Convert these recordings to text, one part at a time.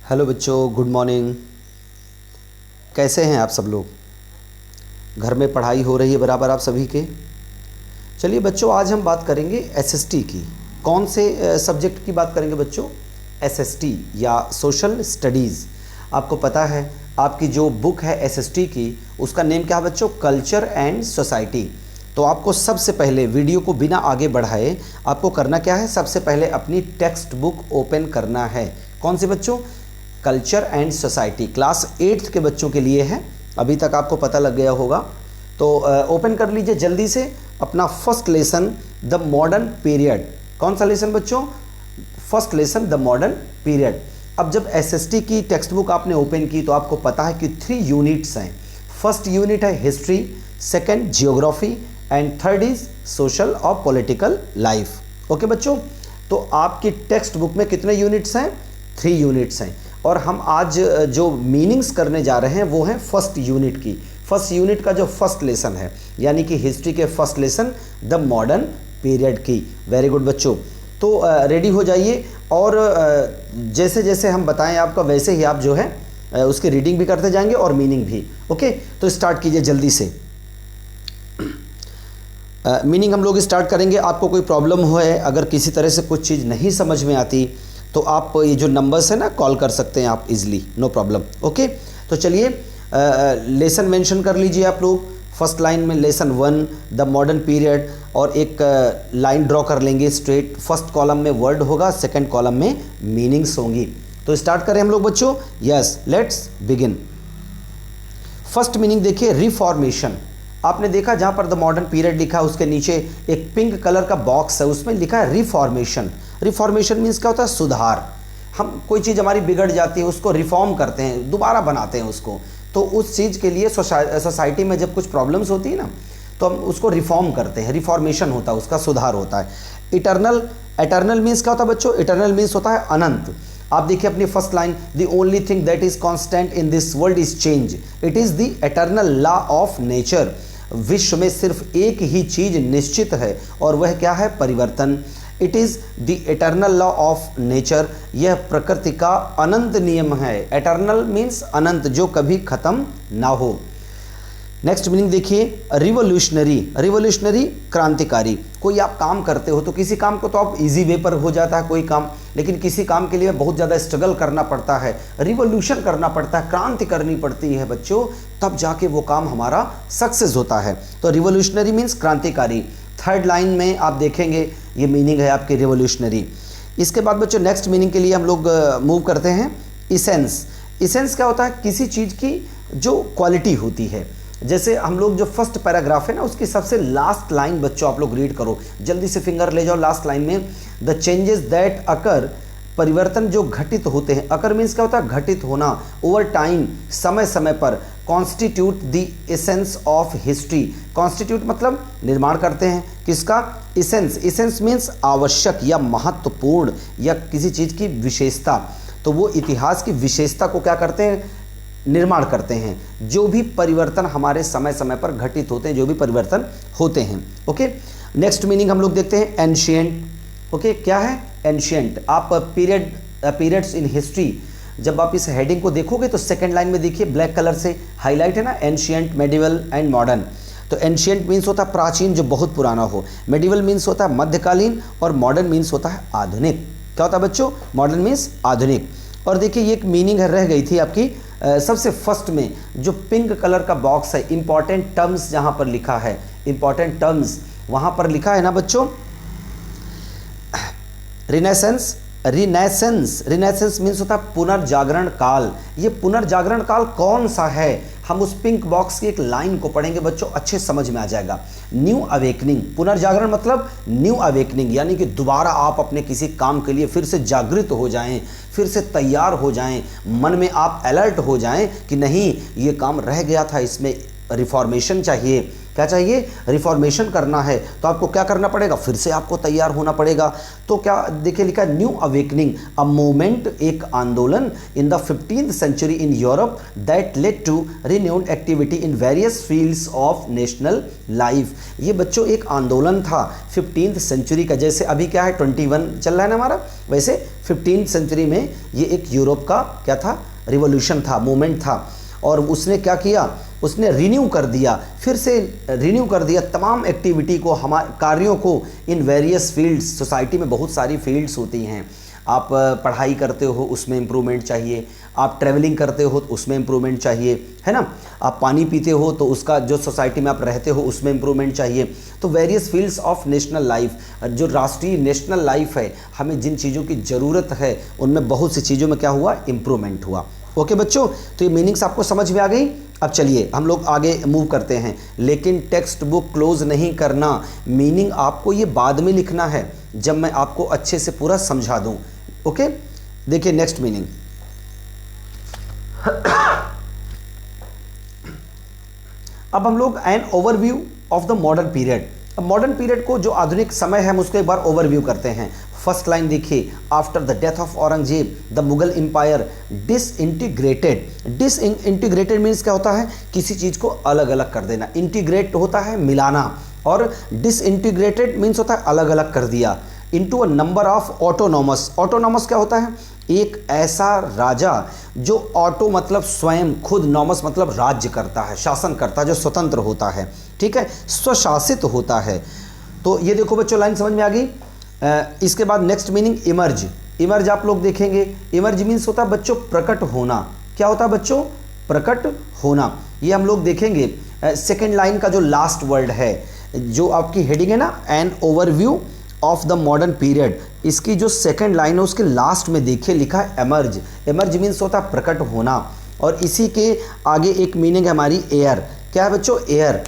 Hello बच्चों, good morning. कैसे हैं आप सब लोग? घर में पढ़ाई हो रही है बराबर आप सभी के? चलिए बच्चों, आज हम बात करेंगे एसएसटी की। कौन से सब्जेक्ट की बात करेंगे बच्चों? एसएसटी या सोशल स्टडीज़। आपको पता है आपकी जो बुक है एसएसटी की, उसका नेम क्या है बच्चों? Culture and society. तो आपको सबसे पहले वीडियो को बिना आगे बढ़ाए आपको करना क्या है? सबसे पहले अपनी टेक्स्ट बुक ओपन करना है। कौन सी बच्चों? Culture and society. Class 8th के बच्चों के लिए है। अभी तक आपको पता लग गया होगा। तो ओपन कर लीजिए जल्दी से अपना first lesson the modern period. कौन सा लेसन बच्चों? First lesson the modern period. अब जब एसएसटी की टेक्स्ट बुक आपने ओपन की तो आपको पता है कि 3 यूनिट्स हैं। फर्स्ट यूनिट है history, second geography and third is social और पॉलिटिकल लाइफ। ओके बच्चों, तो आपकी टेक्स्ट बुक में कितने यूनिट्स हैं? 3 यूनिट्स हैं। और हम आज जो मीनिंग्स करने जा रहे हैं वो हैं फर्स्ट यूनिट की। फर्स्ट यूनिट का जो फर्स्ट लेसन है, यानी कि हिस्ट्री के first lesson the modern period की। वेरी गुड बच्चों, तो रेडी हो जाइए और जैसे जैसे हम बताएं आपका वैसे ही आप जो है उसकी रीडिंग भी करते जाएंगे और मीनिंग भी। ओके, तो स्टार्ट कीजिए जल्दी से। मीनिंग हम लोग स्टार्ट करेंगे। आपको कोई प्रॉब्लम हो है, अगर किसी तरह से कुछ चीज़ नहीं समझ में आती तो आप ये जो नंबर्स है ना, कॉल कर सकते हैं आप इजीली, नो प्रॉब्लम। ओके, तो चलिए लेसन मेंशन कर लीजिए आप लोग। फर्स्ट लाइन में लेसन 1 द मॉडर्न पीरियड, और एक लाइन ड्रॉ कर लेंगे स्ट्रेट। फर्स्ट कॉलम में वर्ड होगा, सेकंड कॉलम में मीनिंग्स होंगी। तो स्टार्ट करें हम लोग बच्चों। Yes, let's begin. First meaning देखिए, रिफॉर्मेशन। आपने देखा जहाँ पर द मॉडर्न पीरियड लिखा है उसके नीचे एक पिंक कलर का बॉक्स है, उसमें लिखा है रिफॉर्मेशन। रिफॉर्मेशन मीन्स क्या होता है? सुधार। हम कोई चीज़ हमारी बिगड़ जाती है उसको रिफॉर्म करते हैं, दोबारा बनाते हैं उसको। तो उस चीज़ के लिए सोसाइटी में जब कुछ प्रॉब्लम्स होती है ना, तो हम उसको रिफॉर्म करते हैं, रिफॉर्मेशन होता है, उसका सुधार होता है। इटर्नल, इटर्नल मीन्स क्या होता है बच्चों? इटर्नल मीन्स होता है अनंत। आप देखिए अपनी first line, the only thing that is constant in this world is change, it is the eternal law of nature. विश्व में सिर्फ एक ही चीज निश्चित है और वह क्या है? परिवर्तन। It is the eternal law of nature, यह प्रकृति का अनंत नियम है। एटर्नल मीन्स अनंत, जो कभी खत्म ना हो। नेक्स्ट मीनिंग देखिए, रिवोल्यूशनरी। रिवोल्यूशनरी क्रांतिकारी। कोई आप काम करते हो तो किसी काम को तो आप इजी वे पर हो जाता है कोई काम, लेकिन किसी काम के लिए बहुत ज़्यादा स्ट्रगल करना पड़ता है, रिवोल्यूशन करना पड़ता है, क्रांति करनी पड़ती है बच्चों, तब जाके वो काम हमारा सक्सेस होता है। तो रिवोल्यूशनरी मीन्स क्रांतिकारी। थर्ड लाइन में आप देखेंगे ये मीनिंग है आपकी रिवोल्यूशनरी। इसके बाद बच्चों नेक्स्ट मीनिंग के लिए हम लोग मूव करते हैं, इसेंस। इसेंस क्या होता है? किसी चीज़ की जो क्वालिटी होती है। जैसे हम लोग जो फर्स्ट पैराग्राफ है ना, उसकी सबसे लास्ट लाइन बच्चों आप लोग रीड करो, जल्दी से फिंगर ले जाओ लास्ट लाइन में। द चेंजेस दैट अकर, परिवर्तन जो घटित होते हैं। अकर मीन्स क्या होता है? घटित होना, ओवर टाइम, समय समय पर। Constitute the essence of history. Constitute मतलब निर्माण करते हैं, किसका? इसेंस। इसेंस मीन्स आवश्यक या महत्वपूर्ण या किसी चीज़ की विशेषता। तो वो इतिहास की विशेषता को क्या करते हैं? निर्माण करते हैं। जो भी परिवर्तन हमारे समय समय पर घटित होते हैं, जो भी परिवर्तन होते हैं। ओके, नेक्स्ट मीनिंग हम लोग देखते हैं, एंशिएंट। ओके, क्या है? एंशिएंट। आप पीरियड्स इन हिस्ट्री, जब आप इस हेडिंग को देखोगे तो सेकंड लाइन में देखिए ब्लैक कलर से हाईलाइट है ना, एंशिएंट, मेडिवल एंड मॉडर्न। तो एंशिएंट मीन्स होता है प्राचीन, जो बहुत पुराना हो। मेडिवल मीन्स होता है मध्यकालीन, और मॉडर्न मीन्स होता है आधुनिक। क्या होता है बच्चों? मॉडर्न मीन्स आधुनिक। और देखिए ये एक मीनिंग है, रह गई थी आपकी सबसे फर्स्ट में, जो पिंक कलर का बॉक्स है, इंपॉर्टेंट टर्म्स जहां पर लिखा है, इंपॉर्टेंट टर्म्स वहां पर लिखा है ना बच्चों, रिनेसेंस। रिनेसेंस, रिनेसेंस मीन्स होता है पुनर्जागरण काल। ये पुनर्जागरण काल कौन सा है? हम उस पिंक बॉक्स की एक लाइन को पढ़ेंगे बच्चों, अच्छे समझ में आ जाएगा। New awakening. पुनर्जागरण मतलब न्यू अवेकनिंग, यानी कि दोबारा आप अपने किसी काम के लिए फिर से जागृत हो जाएं, फिर से तैयार हो जाएं, मन में आप अलर्ट हो जाएं कि नहीं ये काम रह गया था, इसमें रिफॉर्मेशन चाहिए। क्या चाहिए, रिफॉर्मेशन करना है, तो आपको क्या करना पड़ेगा, फिर से आपको तैयार होना पड़ेगा। तो क्या देखिए लिखा है, न्यू अवेकनिंग अ मूवमेंट, एक आंदोलन in the 15th century in Europe that led to renewed activity in various fields of national life. ये बच्चों एक आंदोलन था 15th सेंचुरी का, जैसे अभी क्या है 21 चल रहा है ना हमारा, वैसे 15th सेंचुरी में ये एक यूरोप का क्या था, रिवॉल्यूशन था, मूवमेंट था। और उसने क्या किया, उसने रिन्यू कर दिया, फिर से रिन्यू कर दिया तमाम एक्टिविटी को, हमारे कार्यों को इन वेरियस फील्ड्स। सोसाइटी में बहुत सारी फील्ड्स होती हैं, आप पढ़ाई करते हो उसमें इम्प्रूवमेंट चाहिए, आप ट्रैवलिंग करते हो तो उसमें इम्प्रूवमेंट चाहिए, है ना, आप पानी पीते हो तो उसका जो सोसाइटी में आप रहते हो उसमें इम्प्रूवमेंट चाहिए। तो various fields of national life, जो राष्ट्रीय नेशनल लाइफ है, हमें जिन चीज़ों की ज़रूरत है उनमें बहुत सी चीज़ों में क्या हुआ, इम्प्रूवमेंट हुआ। ओके बच्चों, तो ये मीनिंग्स आपको समझ में आ गई। अब चलिए हम लोग आगे मूव करते हैं, लेकिन टेक्स्ट बुक क्लोज नहीं करना, मीनिंग आपको ये बाद में लिखना है जब मैं आपको अच्छे से पूरा समझा दूं। ओके, देखिए नेक्स्ट मीनिंग। अब हम लोग N overview of the modern period, modern period को जो आधुनिक समय है हम उसको एक बार ओवरव्यू करते हैं। फर्स्ट लाइन देखिए, after the death of Aurangzeb the Mughal empire disintegrated. Disintegrated means क्या होता है, किसी चीज़ को अलग अलग कर देना, इंटीग्रेट होता है मिलाना, और डिसइंटीग्रेटेड मीन्स होता है अलग अलग कर दिया। Into a number of autonomous, autonomous क्या होता है, एक ऐसा राजा जो ऑटो मतलब स्वयं, खुद, नॉमस मतलब राज्य करता है, शासन करता है, जो स्वतंत्र होता है, ठीक है, स्वशासित होता है। तो ये देखो बच्चों लाइन समझ में आ गई। इसके बाद नेक्स्ट मीनिंग इमर्ज। इमर्ज आप लोग देखेंगे, इमर्ज मीन्स होता है बच्चों प्रकट होना। क्या होता है बच्चों, प्रकट होना। ये हम लोग देखेंगे सेकेंड लाइन का जो लास्ट वर्ड है, जो आपकी हेडिंग है ना, N overview of the modern period, इसकी जो सेकेंड लाइन है उसके लास्ट में देखिए लिखा है एमर्ज। एमर्ज मीन्स होता है प्रकट होना, और इसी के आगे एक मीनिंग है हमारी एयर। क्या है बच्चों, एयर।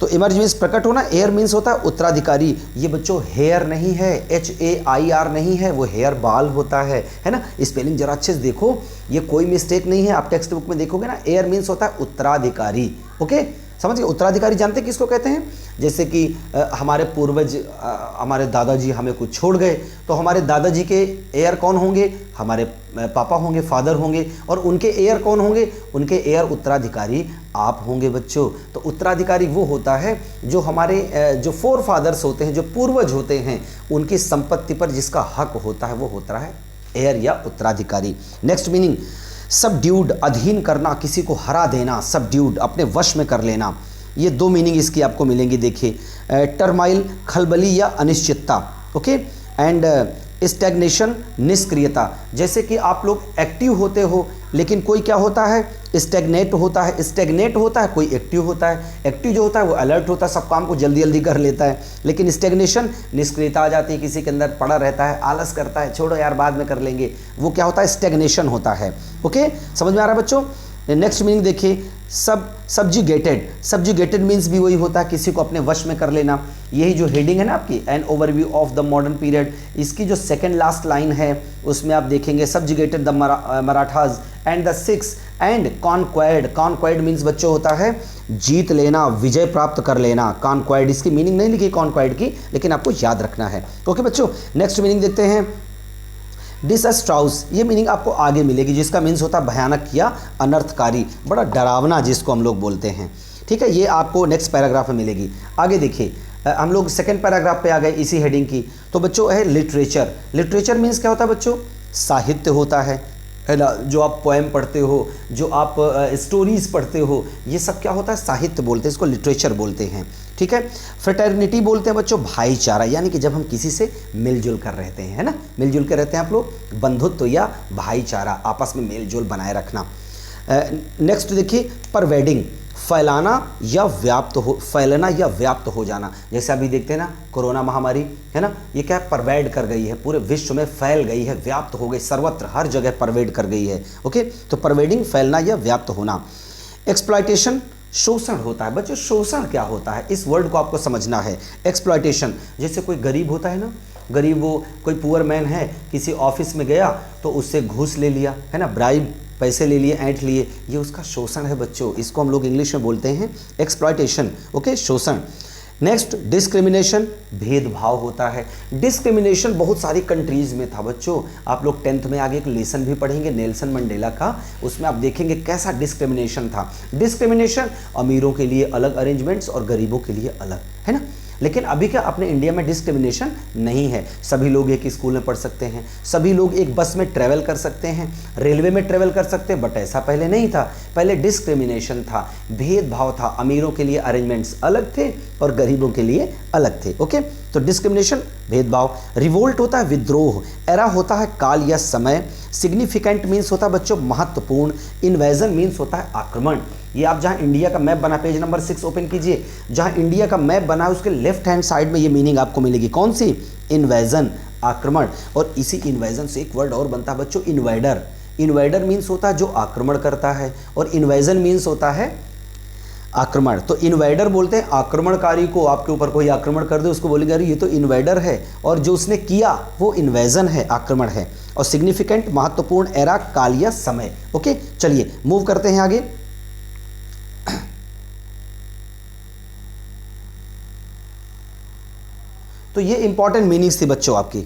तो इमर्ज मीन्स प्रकट होना, एयर मीन्स होता है उत्तराधिकारी। ये बच्चों हेयर नहीं है, HAIR नहीं है, वो हेयर बाल होता है ना। स्पेलिंग जरा अच्छे से देखो, ये कोई मिस्टेक नहीं है, आप टेक्स्ट बुक में देखोगे ना, एयर मीन्स होता है उत्तराधिकारी। ओके, समझ गए। उत्तराधिकारी जानते हैं किसको कहते हैं, जैसे कि हमारे पूर्वज, हमारे दादाजी हमें कुछ छोड़ गए, तो हमारे दादाजी के एयर कौन होंगे, हमारे पापा होंगे, फादर होंगे, और उनके एयर कौन होंगे, उनके एयर उत्तराधिकारी आप होंगे बच्चों। तो उत्तराधिकारी वो होता है जो हमारे जो फोर फादर्स होते हैं, जो पूर्वज होते हैं, उनकी संपत्ति पर जिसका हक होता है वो होता है एयर या उत्तराधिकारी। नेक्स्ट मीनिंग सबड्यूड, अधीन करना, किसी को हरा देना, सबड्यूड अपने वश में कर लेना। ये दो मीनिंग इसकी आपको मिलेंगी। देखिए टर्माइल, खलबली या अनिश्चितता। ओके, एंड स्टैग्नेशन, निष्क्रियता। जैसे कि आप लोग एक्टिव होते हो, लेकिन कोई क्या होता है, स्टैग्नेट होता है। स्टैग्नेट होता है, कोई एक्टिव होता है। एक्टिव जो होता है वो अलर्ट होता है, सब काम को जल्दी जल्दी कर लेता है, लेकिन स्टैग्नेशन, निष्क्रियता आ जाती है, किसी के अंदर पड़ा रहता है, आलस करता है, छोड़ो यार बाद में कर लेंगे, वो क्या होता है, स्टैग्नेशन होता है। ओके, समझ में आ रहा है बच्चों। नेक्स्ट मीनिंग देखिए सब्जुगेटेड। सब्जुगेटेड मीन्स भी वही होता है, किसी को अपने वश में कर लेना। यही जो हेडिंग है ना आपकी, an overview of the modern period, इसकी जो सेकंड लास्ट लाइन है उसमें आप देखेंगे subjugated the Marathas and the Sikhs and conquered. Conquered means बच्चों होता है जीत लेना, विजय प्राप्त कर लेना। कॉन्क्वायर्ड, इसकी मीनिंग नहीं लिखी कॉन्क्वायर्ड की, लेकिन आपको याद रखना है। ओके बच्चों, नेक्स्ट मीनिंग देखते हैं डिसअस्ट्राउस। ये मीनिंग आपको आगे मिलेगी, जिसका मीन्स होता है भयानक या अनर्थकारी, बड़ा डरावना जिसको हम लोग बोलते हैं। ठीक है, ये आपको नेक्स्ट पैराग्राफ में मिलेगी। आगे देखिए, हम लोग सेकंड पैराग्राफ पे आ गए इसी हेडिंग की। तो बच्चों है लिटरेचर। लिटरेचर मीन्स क्या होता है बच्चों, साहित्य होता है ना। जो आप पोएम पढ़ते हो, जो आप स्टोरीज पढ़ते हो, ये सब क्या होता है, साहित्य बोलते हैं, इसको लिटरेचर बोलते हैं। ठीक है, फ्रेटर्निटी बोलते हैं बच्चों भाईचारा, यानी कि जब हम किसी से मिलजुल कर रहते हैं, है ना, मिलजुल कर रहते हैं आप लोग, बंधुत्व या भाईचारा, आपस में मेलजोल बनाए रखना। नेक्स्ट देखिए परवेडिंग, फैलाना या व्याप्त हो, फैलना या व्याप्त हो जाना। जैसे अभी देखते हैं ना कोरोना महामारी, है ना, ये क्या परवेड कर गई है, पूरे विश्व में फैल गई है, व्याप्त हो गई, सर्वत्र हर जगह परवेड कर गई है। ओके, तो परवेडिंग, फैलना या व्याप्त होना। एक्सप्लॉयटेशन, शोषण होता है बच्चों। शोषण क्या होता है, इस वर्ड को आपको समझना है। एक्सप्लॉयटेशन, जैसे कोई गरीब होता है ना, गरीब, वो कोई पुअर मैन है, किसी ऑफिस में गया तो उससे घूस ले लिया, है ना, ब्राइब पैसे ले लिए, ऐंठ लिए, ये उसका शोषण है बच्चों। इसको हम लोग इंग्लिश में बोलते हैं एक्सप्लॉयटेशन, ओके, शोषण। नेक्स्ट, डिस्क्रिमिनेशन, भेदभाव होता है। डिस्क्रिमिनेशन बहुत सारी कंट्रीज़ में था बच्चों। आप लोग 10th में आगे एक लेसन भी पढ़ेंगे नेल्सन मंडेला का, उसमें आप देखेंगे कैसा डिस्क्रिमिनेशन था। डिस्क्रिमिनेशन, अमीरों के लिए अलग अरेंजमेंट्स और गरीबों के लिए अलग, है ना। लेकिन अभी क्या अपने इंडिया में डिस्क्रिमिनेशन नहीं है। सभी लोग एक स्कूल में पढ़ सकते हैं, सभी लोग एक बस में ट्रैवल कर सकते हैं, रेलवे में ट्रैवल कर सकते हैं, बट ऐसा पहले नहीं था। पहले डिस्क्रिमिनेशन था, भेदभाव था, अमीरों के लिए अरेंजमेंट्स अलग थे और गरीबों के लिए अलग थे, ओके। तो डिस्क्रिमिनेशन, भेदभाव। रिवोल्ट होता है विद्रोह, एरा होता है काल या समय, सिग्निफिकेंट मीन्स होता है बच्चों महत्वपूर्ण, इन्वेजन मीन्स होता है आक्रमण। ये आप जहाँ इंडिया का मैप बना, पेज नंबर 6 ओपन कीजिए, जहाँ इंडिया का मैप बना है उसके लेफ्ट हैंड साइड में ये मीनिंग आपको मिलेगी, कौन सी, इन्वेजन, आक्रमण। और इसी इन्वेजन से एक वर्ड और बनता है बच्चों, इन्वाइडर। इन्वाइडर मीन्स होता है जो आक्रमण करता है, और इन्वेजन मीन्स होता है आक्रमण। तो इन्वाइडर बोलते हैं आक्रमणकारी को, आपके ऊपर कोई आक्रमण कर दे उसको बोलेंगे अरे ये तो इन्वाइडर है, और जो उसने किया वो इन्वेजन है, आक्रमण है। और सिग्निफिकेंट महत्वपूर्ण, एरा काल या समय, ओके। चलिए मूव करते हैं आगे। तो ये इंपॉर्टेंट मीनिंग्स थी बच्चों आपकी।